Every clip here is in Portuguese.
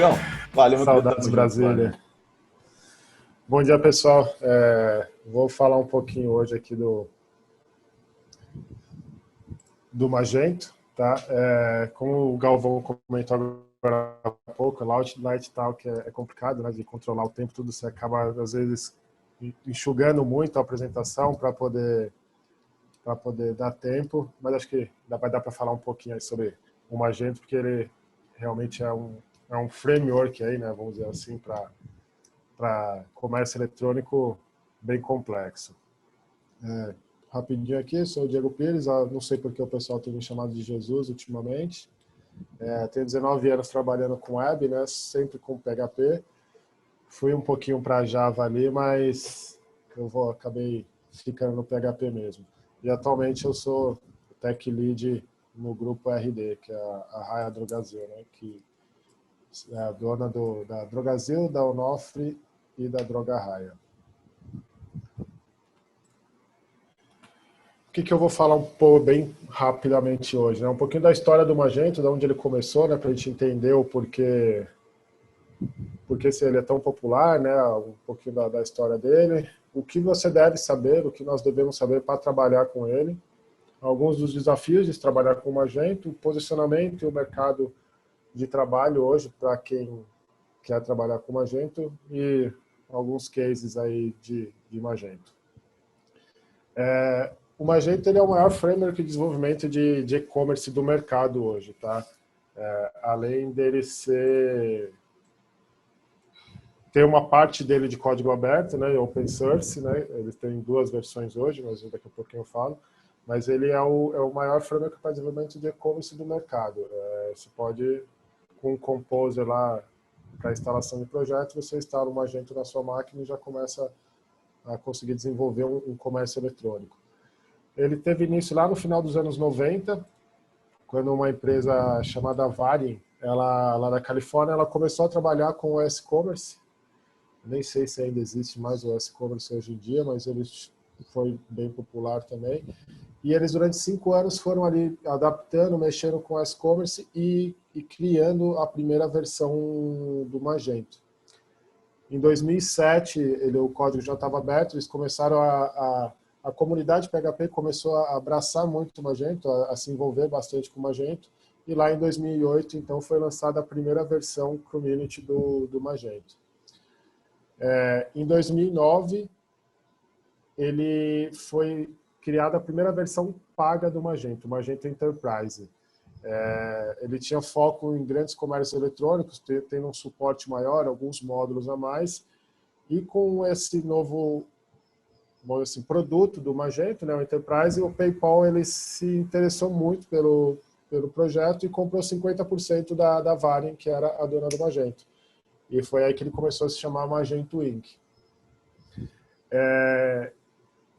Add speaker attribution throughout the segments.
Speaker 1: Diegão, valeu meu querido,
Speaker 2: Saudades
Speaker 1: tamo junto, mano.
Speaker 2: Brasília. Bom dia, pessoal. Vou falar um pouquinho hoje aqui do Magento, tá? Como o Galvão comentou agora há pouco, Light Talk é complicado, né, de controlar o tempo, tudo você acaba às vezes enxugando muito a apresentação para poder dar tempo, mas acho que vai dar para falar um pouquinho aí sobre o Magento, porque ele realmente é um framework aí, né, vamos dizer assim, para comércio eletrônico bem complexo. Rapidinho aqui, sou o Diego Pires, não sei porque o pessoal tem me chamado de Jesus ultimamente. Tenho 19 anos trabalhando com web, né, sempre com PHP. Fui um pouquinho para Java ali, mas acabei ficando no PHP mesmo. E atualmente eu sou Tech Lead no grupo RD, que é a Raia Drogasil, né, que é a dona da Drogasil, da Onofre e da Droga Raia. O que eu vou falar bem rapidamente hoje? Né? Um pouquinho da história do Magento, de onde ele começou, né, para a gente entender o porquê se ele é tão popular, né, um pouquinho da história dele, o que você deve saber, o que nós devemos saber para trabalhar com ele, alguns dos desafios de trabalhar com o Magento, o posicionamento e o mercado de trabalho hoje para quem quer trabalhar com o Magento e alguns cases aí de Magento. O Magento ele é o maior framework de desenvolvimento de e-commerce do mercado hoje, tá? Além dele ter uma parte dele de código aberto, né, open source, né? Ele tem 2 versões hoje, mas daqui a pouquinho eu falo. Mas ele é o maior framework para desenvolvimento de e-commerce do mercado. Você pode, com um Composer lá para instalação de projeto, você instala um Magento na sua máquina e já começa a conseguir desenvolver um comércio eletrônico. Ele teve início lá no final dos anos 90, quando uma empresa chamada Varin, lá da Califórnia, ela começou a trabalhar com o e-commerce. Nem sei se ainda existe mais o e-commerce hoje em dia, mas ele foi bem popular também. E eles, durante 5 anos, foram ali adaptando, mexendo com o e-commerce e criando a primeira versão do Magento. Em 2007, o código já estava aberto, eles começaram a comunidade PHP começou a abraçar muito o Magento, a se envolver bastante com o Magento, e lá em 2008, então, foi lançada a primeira versão community do Magento. Em 2009, ele foi criada a primeira versão paga do Magento, o Magento Enterprise. Ele tinha foco em grandes comércios eletrônicos, tendo um suporte maior, alguns módulos a mais, e com esse novo assim, produto do Magento, né, o Enterprise, o PayPal ele se interessou muito pelo projeto e comprou 50% da Varin, que era a dona do Magento. E foi aí que ele começou a se chamar Magento Inc.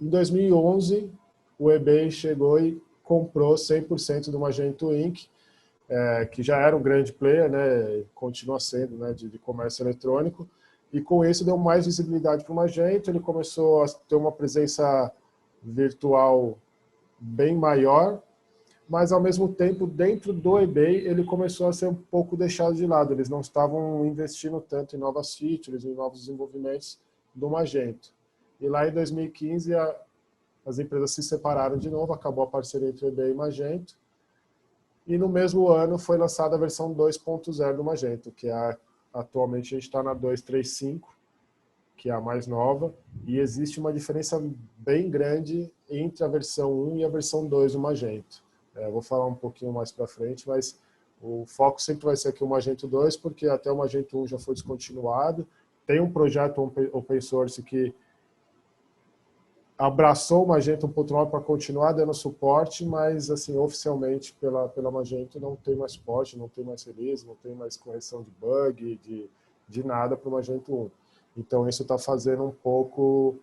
Speaker 2: Em 2011, o eBay chegou e comprou 100% do Magento Inc., que já era um grande player, né, continua sendo, né, de comércio eletrônico, e com isso deu mais visibilidade para o Magento, ele começou a ter uma presença virtual bem maior, mas ao mesmo tempo, dentro do eBay, ele começou a ser um pouco deixado de lado, eles não estavam investindo tanto em novas features, em novos desenvolvimentos do Magento. E lá em 2015, as empresas se separaram de novo, acabou a parceria entre o eBay e Magento, e no mesmo ano foi lançada a versão 2.0 do Magento, que atualmente a gente está na 2.3.5, que é a mais nova, e existe uma diferença bem grande entre a versão 1 e a versão 2 do Magento. Vou falar um pouquinho mais para frente, mas o foco sempre vai ser aqui o Magento 2, porque até o Magento 1 já foi descontinuado. Tem um projeto open source que abraçou o Magento 1.9 para continuar dando suporte, mas assim, oficialmente pela Magento não tem mais suporte, não tem mais release, não tem mais correção de bug, de nada para o Magento 1. Então isso está fazendo um pouco,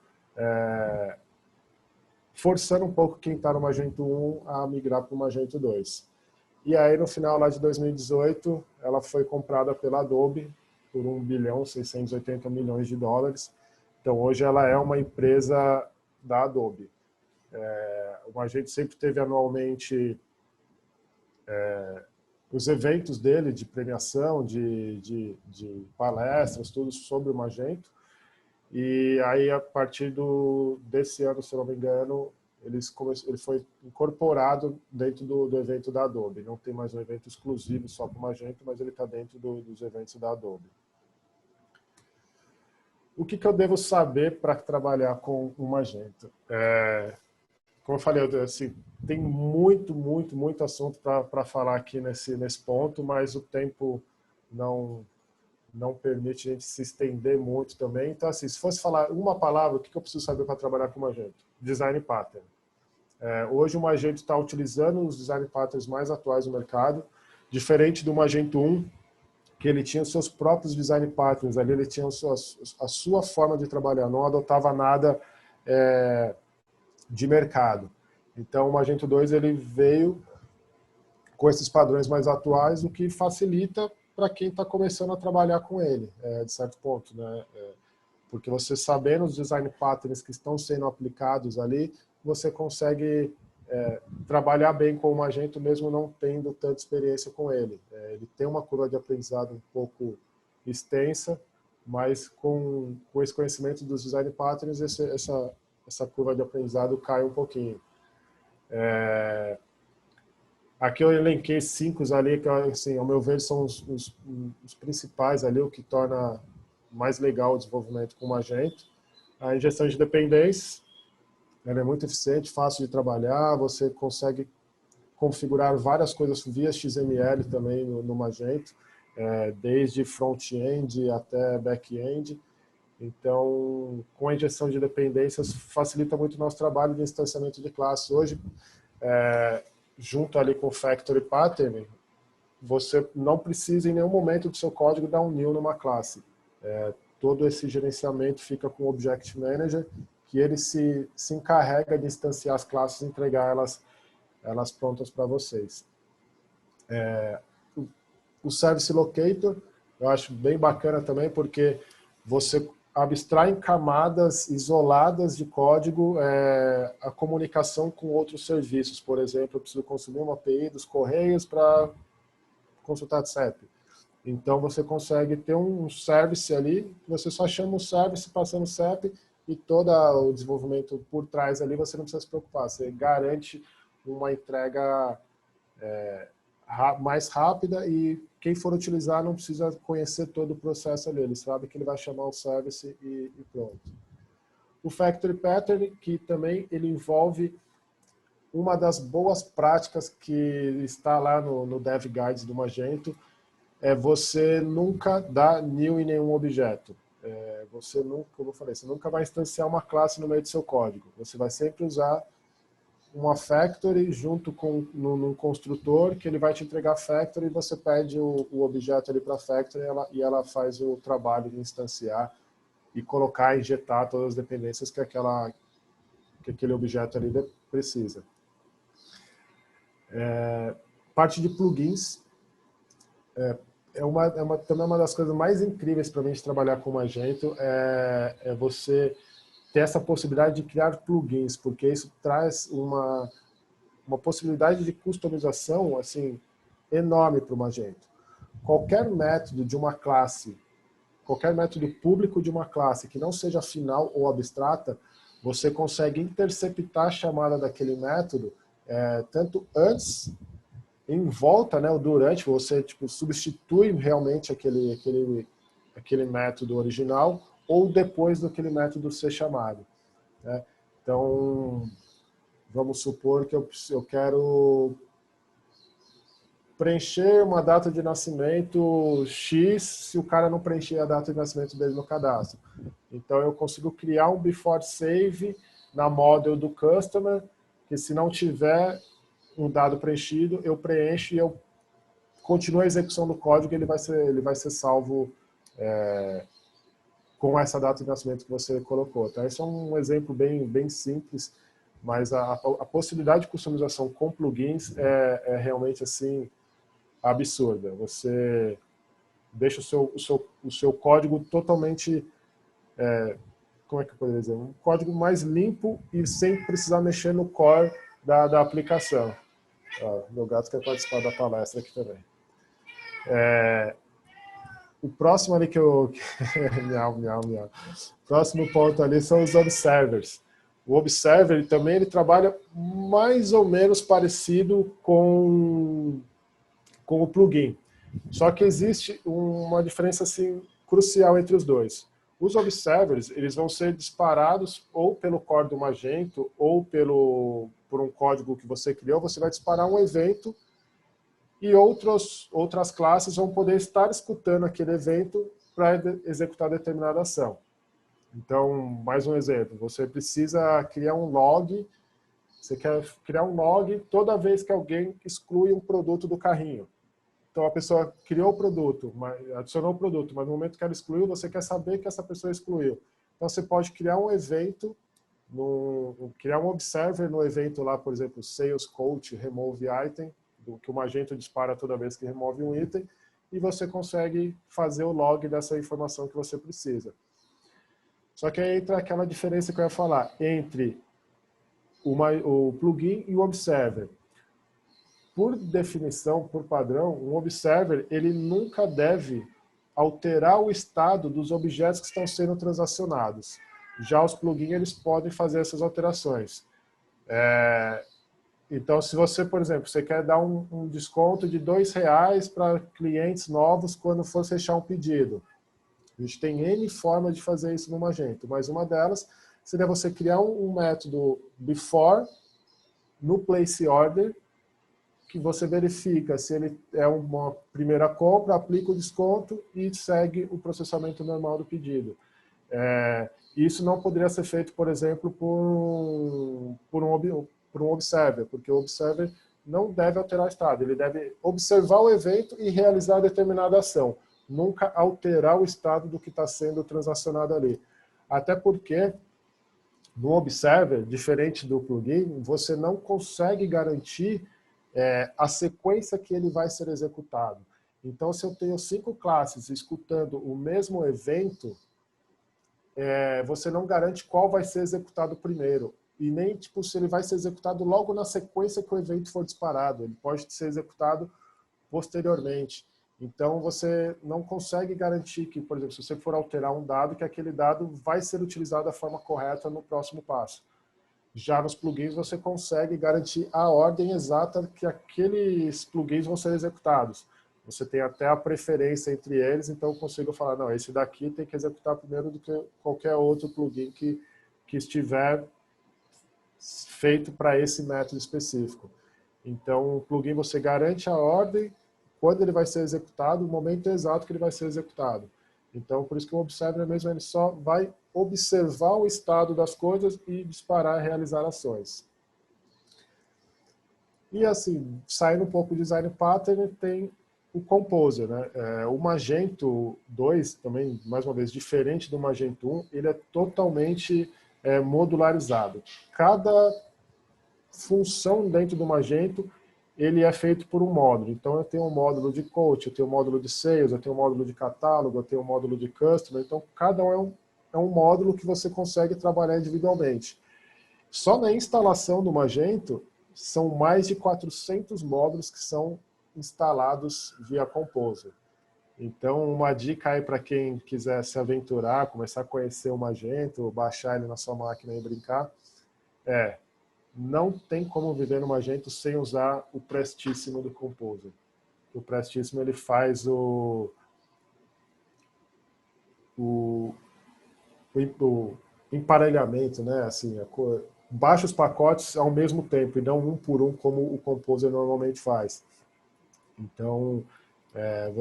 Speaker 2: forçando um pouco quem está no Magento 1 a migrar para o Magento 2. E aí no final lá de 2018, ela foi comprada pela Adobe por $1,680 bilhões. Então hoje ela é uma empresa da Adobe. O Magento sempre teve anualmente os eventos dele de premiação, de palestras, tudo sobre o Magento. E aí, a partir desse ano, se eu não me engano, ele foi incorporado dentro do evento da Adobe. Não tem mais um evento exclusivo só para o Magento, mas ele está dentro dos eventos da Adobe. O que eu devo saber para trabalhar com o Magento? Como eu falei, assim, tem muito assunto para falar aqui nesse ponto, mas o tempo não permite a gente se estender muito também. Então, assim, se fosse falar uma palavra, o que eu preciso saber para trabalhar com o Magento? Design Pattern. Hoje o Magento está utilizando os Design Patterns mais atuais do mercado, diferente do Magento 1, que ele tinha os seus próprios Design Patterns, ali ele tinha a sua forma de trabalhar, não adotava nada de mercado. Então o Magento 2 ele veio com esses padrões mais atuais, o que facilita para quem está começando a trabalhar com ele, de certo ponto, né? Porque você sabendo os design patterns que estão sendo aplicados ali, você consegue trabalhar bem com o Magento mesmo não tendo tanta experiência com ele. Ele tem uma curva de aprendizado um pouco extensa, mas com esse conhecimento dos design patterns, essa curva de aprendizado cai um pouquinho. Aqui eu elenquei 5 ali, que, assim, ao meu ver, são os principais ali, o que torna mais legal o desenvolvimento com o Magento. A injeção de dependências, ela é muito eficiente, fácil de trabalhar, você consegue configurar várias coisas via XML também no Magento, desde front-end até back-end. Então, com a injeção de dependências, facilita muito o nosso trabalho de instanciamento de classes. Hoje, junto ali com o Factory Pattern, você não precisa em nenhum momento do seu código dar um new numa classe. Todo esse gerenciamento fica com o Object Manager, que ele se encarrega de instanciar as classes e entregar elas prontas para vocês. O Service Locator, eu acho bem bacana também, porque você abstrai em camadas isoladas de código a comunicação com outros serviços. Por exemplo, eu preciso consumir uma API dos Correios para consultar de CEP. Então, você consegue ter um service ali, você só chama o service passando o CEP e todo o desenvolvimento por trás ali, você não precisa se preocupar. Você garante uma entrega mais rápida e quem for utilizar não precisa conhecer todo o processo ali. Ele sabe que ele vai chamar o service e pronto. O Factory Pattern, que também ele envolve uma das boas práticas que está lá no Dev Guides do Magento, você nunca dá new em nenhum objeto. Você nunca, como eu falei, você nunca vai instanciar uma classe no meio do seu código. Você vai sempre usar uma factory junto com num construtor que ele vai te entregar factory e você pede o objeto ali para a factory e ela faz o trabalho de instanciar e colocar, injetar todas as dependências que aquele objeto ali precisa. Parte de plugins também uma das coisas mais incríveis para mim de trabalhar com o Magento é você ter essa possibilidade de criar plugins, porque isso traz uma possibilidade de customização assim, enorme para o Magento. Qualquer método de uma classe, qualquer método público de uma classe que não seja final ou abstrata, você consegue interceptar a chamada daquele método tanto antes, em volta, né, ou durante, você substitui realmente aquele método original ou depois daquele método ser chamado. Né? Então, vamos supor que eu quero preencher uma data de nascimento X se o cara não preencher a data de nascimento dele no cadastro. Então, eu consigo criar um before save na model do customer, que se não tiver um dado preenchido, eu preencho e eu continuo a execução do código e ele vai ser salvo com essa data de nascimento que você colocou. Então, esse é um exemplo bem simples, mas a possibilidade de customização com plugins é realmente assim absurda. Você deixa o seu código totalmente, como é que eu poderia dizer? Um código mais limpo e sem precisar mexer no core da aplicação. Meu gato quer participar da palestra aqui também. O próximo ali que eu... miau, miau, miau. Próximo ponto ali são os observers. O observer também ele trabalha mais ou menos parecido com o plugin. Só que existe uma diferença assim, crucial entre os dois. Os observers eles vão ser disparados ou pelo core do Magento ou por um código que você criou. Você vai disparar um evento e outras classes vão poder estar escutando aquele evento para executar determinada ação. Então, mais um exemplo, você precisa criar um log, você quer criar um log toda vez que alguém exclui um produto do carrinho. Então, a pessoa criou o produto, adicionou o produto, mas no momento que ela excluiu, você quer saber que essa pessoa excluiu. Então, você pode criar um evento, criar um observer no evento lá, por exemplo, sales coach remove item, que o Magento dispara toda vez que remove um item, e você consegue fazer o log dessa informação que você precisa. Só que aí entra aquela diferença que eu ia falar entre o plugin e o observer. Por definição, por padrão, um observer ele nunca deve alterar o estado dos objetos que estão sendo transacionados. Já os plugins eles podem fazer essas alterações. Então, se você, por exemplo, você quer dar um desconto de R$2 para clientes novos quando for fechar um pedido. A gente tem N formas de fazer isso no Magento, mas uma delas seria você criar um método before no place order, que você verifica se ele é uma primeira compra, aplica o desconto e segue o processamento normal do pedido. Isso não poderia ser feito, por exemplo, por um observer, porque o observer não deve alterar o estado, ele deve observar o evento e realizar determinada ação, nunca alterar o estado do que está sendo transacionado ali. Até porque, no observer, diferente do plugin, você não consegue garantir a sequência que ele vai ser executado. Então, se eu tenho 5 classes escutando o mesmo evento, você não garante qual vai ser executado primeiro. E nem tipo, se ele vai ser executado logo na sequência que o evento for disparado. Ele pode ser executado posteriormente. Então, você não consegue garantir que, por exemplo, se você for alterar um dado, que aquele dado vai ser utilizado da forma correta no próximo passo. Já nos plugins, você consegue garantir a ordem exata que aqueles plugins vão ser executados. Você tem até a preferência entre eles, então eu consigo falar, não, esse daqui tem que executar primeiro do que qualquer outro plugin que estiver feito para esse método específico. Então, o plugin você garante a ordem, quando ele vai ser executado, o momento exato que ele vai ser executado. Então, por isso que o observer mesmo, ele só vai observar o estado das coisas e disparar e realizar ações. E assim, saindo um pouco do design pattern, tem o Composer, né? O Magento 2, também, mais uma vez, diferente do Magento 1, ele é totalmente modularizado. Cada função dentro do Magento, ele é feito por um módulo. Então, eu tenho um módulo de coach, eu tenho um módulo de sales, eu tenho um módulo de catálogo, eu tenho um módulo de customer. Então, cada um é um módulo que você consegue trabalhar individualmente. Só na instalação do Magento, são mais de 400 módulos que são instalados via Composer. Então, uma dica aí para quem quiser se aventurar, começar a conhecer o Magento, baixar ele na sua máquina e brincar, não tem como viver no Magento sem usar o Prestíssimo do Composer. O Prestíssimo ele faz o emparelhamento, né? Assim, baixa os pacotes ao mesmo tempo e não um por um como o Composer normalmente faz. Então, é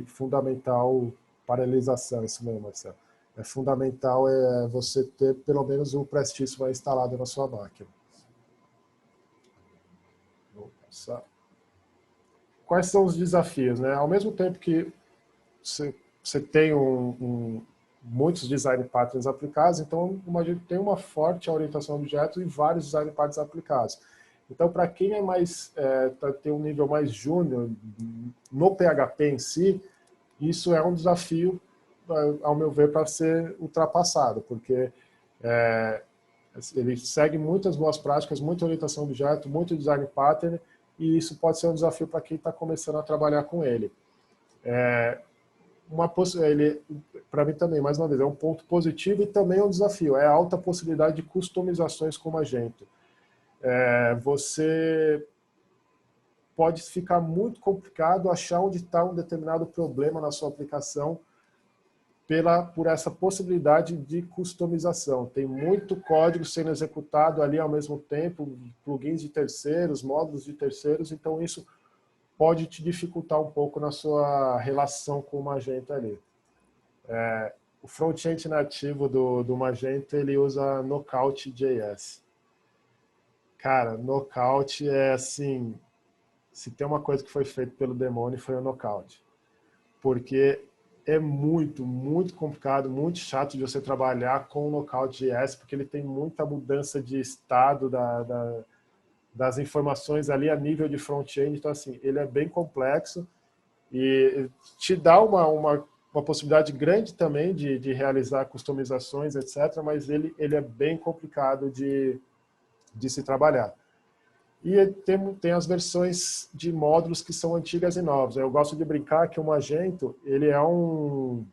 Speaker 2: fundamental paralelização, isso mesmo, Marcelo. É fundamental você ter pelo menos o Prestíssimo instalado na sua máquina. Vou passar. Quais são os desafios, né? Ao mesmo tempo que você tem muitos design patterns aplicados, então tem uma forte orientação a objetos e vários design patterns aplicados. Então, para quem tem um nível mais júnior no PHP em si, isso é um desafio, ao meu ver, para ser ultrapassado, porque ele segue muitas boas práticas, muita orientação a objeto, muito design pattern, e isso pode ser um desafio para quem está começando a trabalhar com ele. Ele, para mim também, mais uma vez, é um ponto positivo e também é um desafio. É a alta possibilidade de customizações com o Magento. Você pode ficar muito complicado achar onde está um determinado problema na sua aplicação por essa possibilidade de customização. Tem muito código sendo executado ali ao mesmo tempo, plugins de terceiros, módulos de terceiros, então isso pode te dificultar um pouco na sua relação com o Magento ali. O front-end nativo do Magento, ele usa Knockout.js. Cara, Knockout é assim, se tem uma coisa que foi feita pelo demônio, foi o Knockout. Porque é muito, muito complicado, muito chato de você trabalhar com o Knockout.js, porque ele tem muita mudança de estado das informações ali a nível de front-end. Então, assim, ele é bem complexo e te dá uma possibilidade grande também de realizar customizações, etc., mas ele é bem complicado de se trabalhar. E tem as versões de módulos que são antigas e novas. Eu gosto de brincar que o Magento, ele é um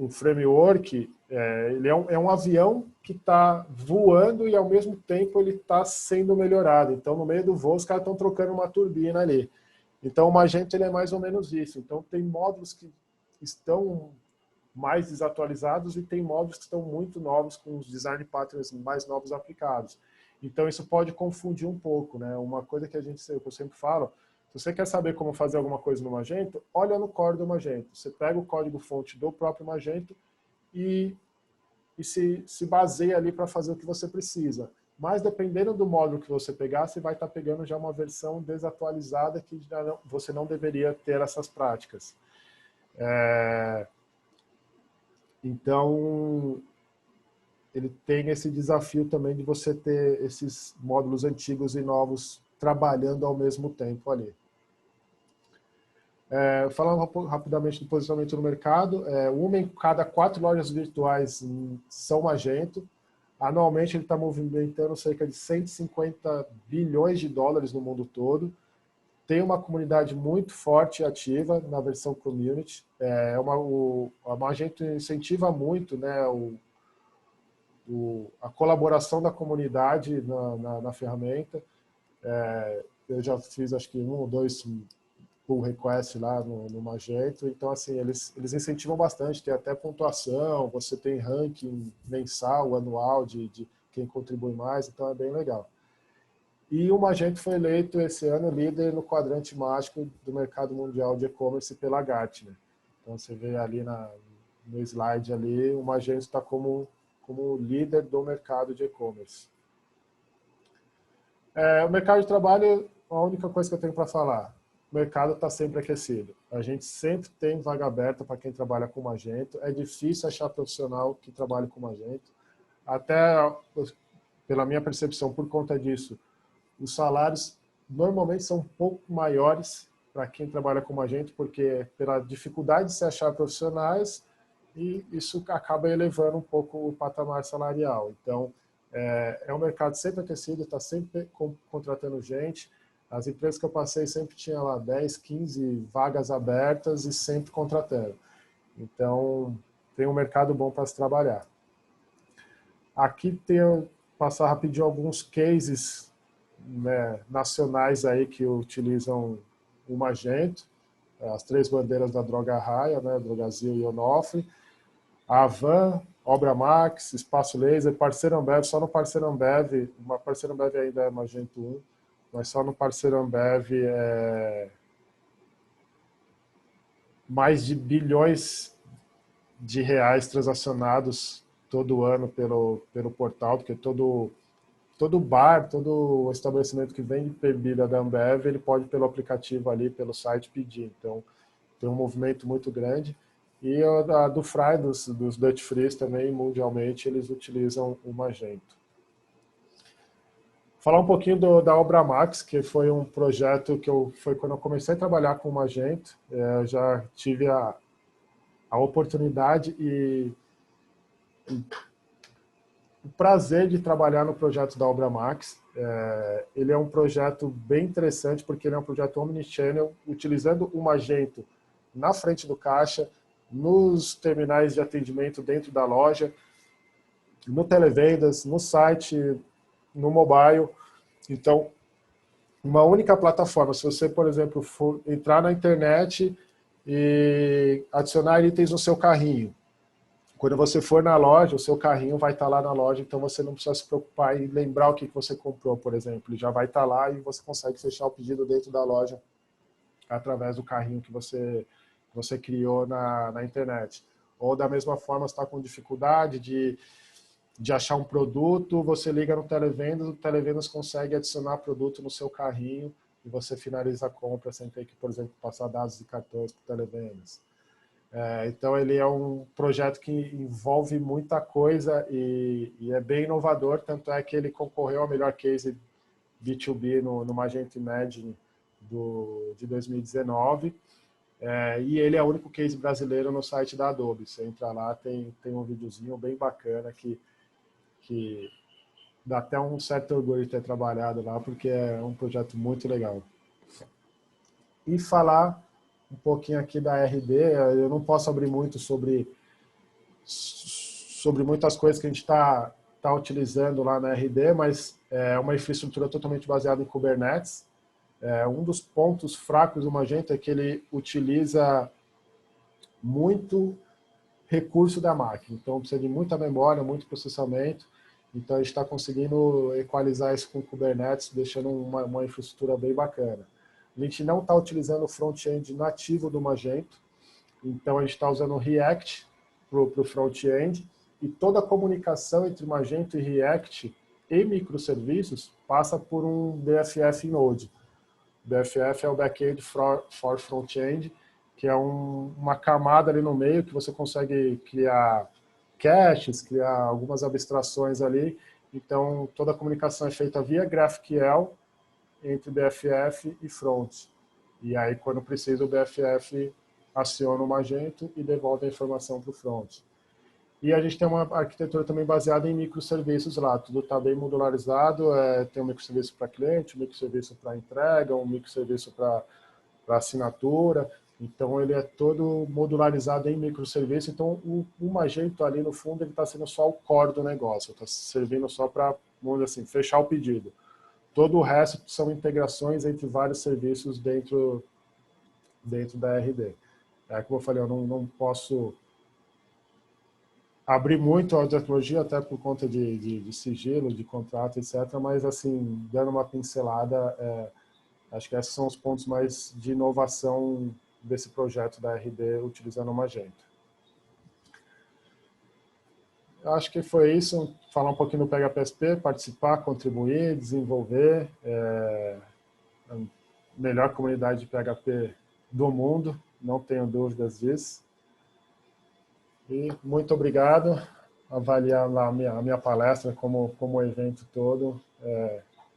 Speaker 2: framework, ele é um avião que está voando e ao mesmo tempo ele está sendo melhorado. Então, no meio do voo, os caras estão trocando uma turbina ali. Então, o Magento ele é mais ou menos isso. Então, tem módulos que estão mais desatualizados e tem módulos que estão muito novos, com os design patterns mais novos aplicados. Então, isso pode confundir um pouco, né? Uma coisa que eu sempre falo, se você quer saber como fazer alguma coisa no Magento, olha no core do Magento. Você pega o código-fonte do próprio Magento e se baseia ali para fazer o que você precisa. Mas, dependendo do módulo que você pegar, você vai estar pegando já uma versão desatualizada que você não deveria ter essas práticas. Então, ele tem esse desafio também de você ter esses módulos antigos e novos trabalhando ao mesmo tempo ali. Falando rapidamente do posicionamento no mercado, uma em cada 4 lojas virtuais são Magento. Anualmente ele está movimentando cerca de 150 bilhões de dólares no mundo todo. Tem uma comunidade muito forte e ativa na versão Community. A Magento incentiva muito, né, a colaboração da comunidade na ferramenta. Eu já fiz acho que 1 ou 2 pull requests lá no Magento, então assim, eles incentivam bastante, tem até pontuação, você tem ranking mensal, anual de quem contribui mais, então é bem legal. E o Magento foi eleito esse ano líder no quadrante mágico do mercado mundial de e-commerce pela Gartner. Então você vê ali no slide ali, o Magento está como líder do mercado de e-commerce. O mercado de trabalho, a única coisa que eu tenho para falar, o mercado está sempre aquecido. A gente sempre tem vaga aberta para quem trabalha com Magento. É difícil achar profissional que trabalhe com Magento. Até, pela minha percepção, por conta disso, os salários normalmente são um pouco maiores para quem trabalha com Magento, porque pela dificuldade de se achar profissionais, e isso acaba elevando um pouco o patamar salarial. Então, é um mercado sempre aquecido, está sempre contratando gente. As empresas que eu passei sempre tinha lá 10, 15 vagas abertas e sempre contratando. Então, tem um mercado bom para se trabalhar. Aqui passar rapidinho alguns cases, né, nacionais aí que utilizam o Magento. As 3 bandeiras da Droga Raia, né, Drogasil e Onofre. A Avan, Obra Max, Espaço Laser, Parceiro Ambev, só no Parceiro Ambev, uma Parceiro Ambev ainda é Magento 1, mas só no Parceiro Ambev mais de bilhões de reais transacionados todo ano pelo portal, porque todo bar, todo estabelecimento que vende bebida da Ambev, ele pode pelo aplicativo ali, pelo site pedir. Então, tem um movimento muito grande. E a do Fry, dos Dutch Frees também, mundialmente, eles utilizam o Magento. Falar um pouquinho da Obra Max, que foi um projeto que foi quando eu comecei a trabalhar com o Magento. Eu já tive a oportunidade e o prazer de trabalhar no projeto da Obra Max. Ele é um projeto bem interessante, porque ele é um projeto omnichannel, utilizando o Magento na frente do caixa, nos terminais de atendimento dentro da loja, no televendas, no site, no mobile. Então, uma única plataforma. Se você, por exemplo, for entrar na internet e adicionar itens no seu carrinho, quando você for na loja, o seu carrinho vai estar lá na loja, então você não precisa se preocupar em lembrar o que você comprou, por exemplo. Ele já vai estar lá e você consegue fechar o pedido dentro da loja através do carrinho que você criou na internet. Ou da mesma forma, você está com dificuldade de achar um produto, você liga no televendas, o televendas consegue adicionar produto no seu carrinho e você finaliza a compra sem ter que, por exemplo, passar dados de cartões para o televendas. Então, ele é um projeto que envolve muita coisa e é bem inovador, tanto é que ele concorreu ao melhor case B2B no Magento Imagine de 2019, e ele é o único case brasileiro no site da Adobe. Você entra lá, tem um videozinho bem bacana que dá até um certo orgulho de ter trabalhado lá, porque é um projeto muito legal. E falar um pouquinho aqui da RD, eu não posso abrir muito sobre muitas coisas que a gente está utilizando lá na RD, mas é uma infraestrutura totalmente baseada em Kubernetes. Um dos pontos fracos do Magento é que ele utiliza muito recurso da máquina, então precisa de muita memória, muito processamento, então a gente está conseguindo equalizar isso com Kubernetes, deixando uma infraestrutura bem bacana. A gente não está utilizando o front-end nativo do Magento, então a gente está usando o React para o front-end, e toda a comunicação entre Magento e React e microserviços passa por um BFF Node. BFF é o Backend for Front-end, que é uma camada ali no meio que você consegue criar caches, criar algumas abstrações ali. Então, toda a comunicação é feita via GraphQL entre BFF e front. E aí, quando precisa, o BFF aciona o Magento e devolve a informação para o front. E a gente tem uma arquitetura também baseada em microserviços lá. Tudo está bem modularizado, tem um microserviço para cliente, um microserviço para entrega, um microserviço para assinatura. Então, ele é todo modularizado em microserviço. Então, o Magento ali, no fundo, ele está sendo só o core do negócio. Está servindo só para, vamos dizer assim, fechar o pedido. Todo o resto são integrações entre vários serviços dentro da RD. Como eu falei, eu não posso abrir muito a tecnologia, até por conta de sigilo, de contrato, etc. Mas, assim, dando uma pincelada, acho que esses são os pontos mais de inovação desse projeto da RD utilizando o Magento. Acho que foi isso, falar um pouquinho do PHPSP, participar, contribuir, desenvolver, a melhor comunidade de PHP do mundo, não tenho dúvidas disso. E muito obrigado, avaliar lá a minha palestra como o evento todo,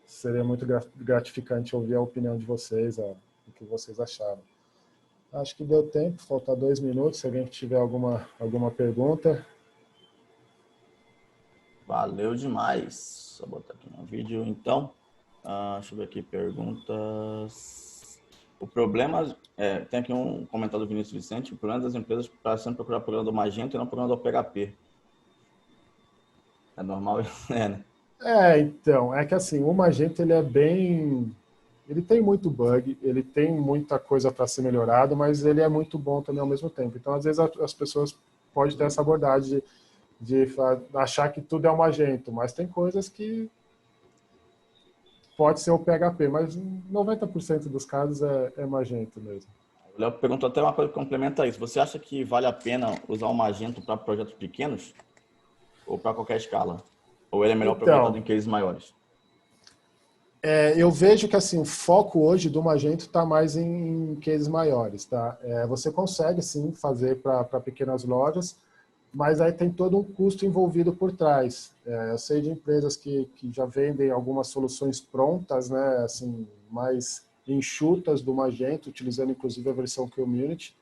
Speaker 2: seria muito gratificante ouvir a opinião de vocês, o que vocês acharam. Acho que deu tempo, falta 2 minutos, se alguém tiver alguma pergunta.
Speaker 1: Valeu demais. Só botar aqui no vídeo, então. Deixa eu ver aqui, perguntas. O problema, tem aqui um comentário do Vinícius Vicente, o problema das empresas para sempre procurar programa do Magento e não programa do PHP. É normal, né?
Speaker 2: Então, é que assim, o Magento ele tem muito bug, ele tem muita coisa para ser melhorado, mas ele é muito bom também ao mesmo tempo. Então, às vezes, as pessoas podem ter essa abordagem de achar que tudo é o Magento, mas tem coisas que pode ser o PHP, mas 90% dos casos é Magento mesmo.
Speaker 1: O Léo perguntou até uma coisa que complementa isso. Você acha que vale a pena usar o Magento para projetos pequenos ou para qualquer escala? Ou ele é melhor aproveitado em cases maiores?
Speaker 2: Eu vejo que assim, o foco hoje do Magento está mais em cases maiores. Tá? Você consegue, sim, fazer para pequenas lojas, mas aí tem todo um custo envolvido por trás. Eu sei de empresas que já vendem algumas soluções prontas, né, assim, mais enxutas do Magento, utilizando inclusive a versão Community,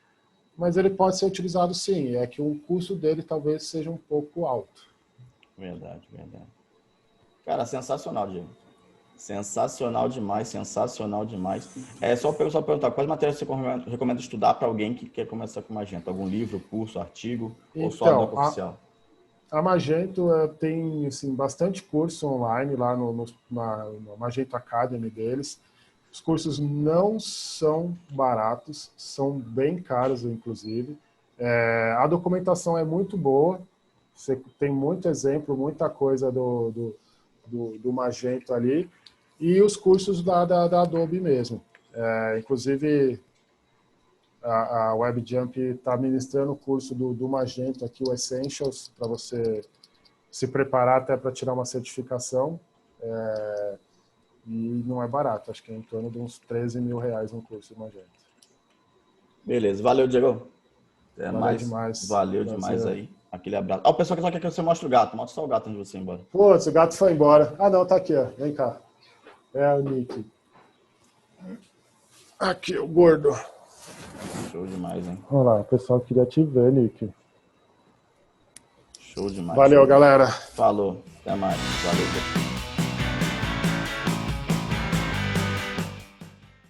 Speaker 2: mas ele pode ser utilizado sim, é que o custo dele talvez seja um pouco alto.
Speaker 1: Verdade, verdade. Cara, sensacional, Diego. Sensacional demais, sensacional demais. É só o pessoal perguntar, quais matérias você recomenda estudar para alguém que quer começar com Magento? Algum livro, curso, artigo ou só a
Speaker 2: Então,
Speaker 1: doc oficial?
Speaker 2: a Magento tem assim, bastante curso online lá na Magento Academy deles. Os cursos não são baratos, são bem caros, inclusive. A documentação é muito boa, você tem muito exemplo, muita coisa do Magento ali, e os cursos da Adobe mesmo. Inclusive, a WebJump está ministrando o curso do Magento aqui, o Essentials, para você se preparar até para tirar uma certificação. E não é barato, acho que é em torno de uns 13 mil reais um curso de Magento.
Speaker 1: Beleza, valeu, Diego. Até
Speaker 2: Valeu
Speaker 1: mais.
Speaker 2: demais.
Speaker 1: Valeu demais
Speaker 2: Prazer.
Speaker 1: aí. Aquele abraço. Ah, o pessoal que só quer que você mostre o gato. Mostra só o gato antes de você ir embora.
Speaker 2: Putz, o gato foi embora. Ah, não, tá aqui, ó. Vem cá. É o Nick. Aqui, o gordo.
Speaker 1: Show demais, hein?
Speaker 2: Olha lá, o pessoal queria te ver, Nick.
Speaker 1: Show demais.
Speaker 2: Valeu,
Speaker 1: Show demais.
Speaker 2: galera.
Speaker 1: Falou. Até mais. Valeu.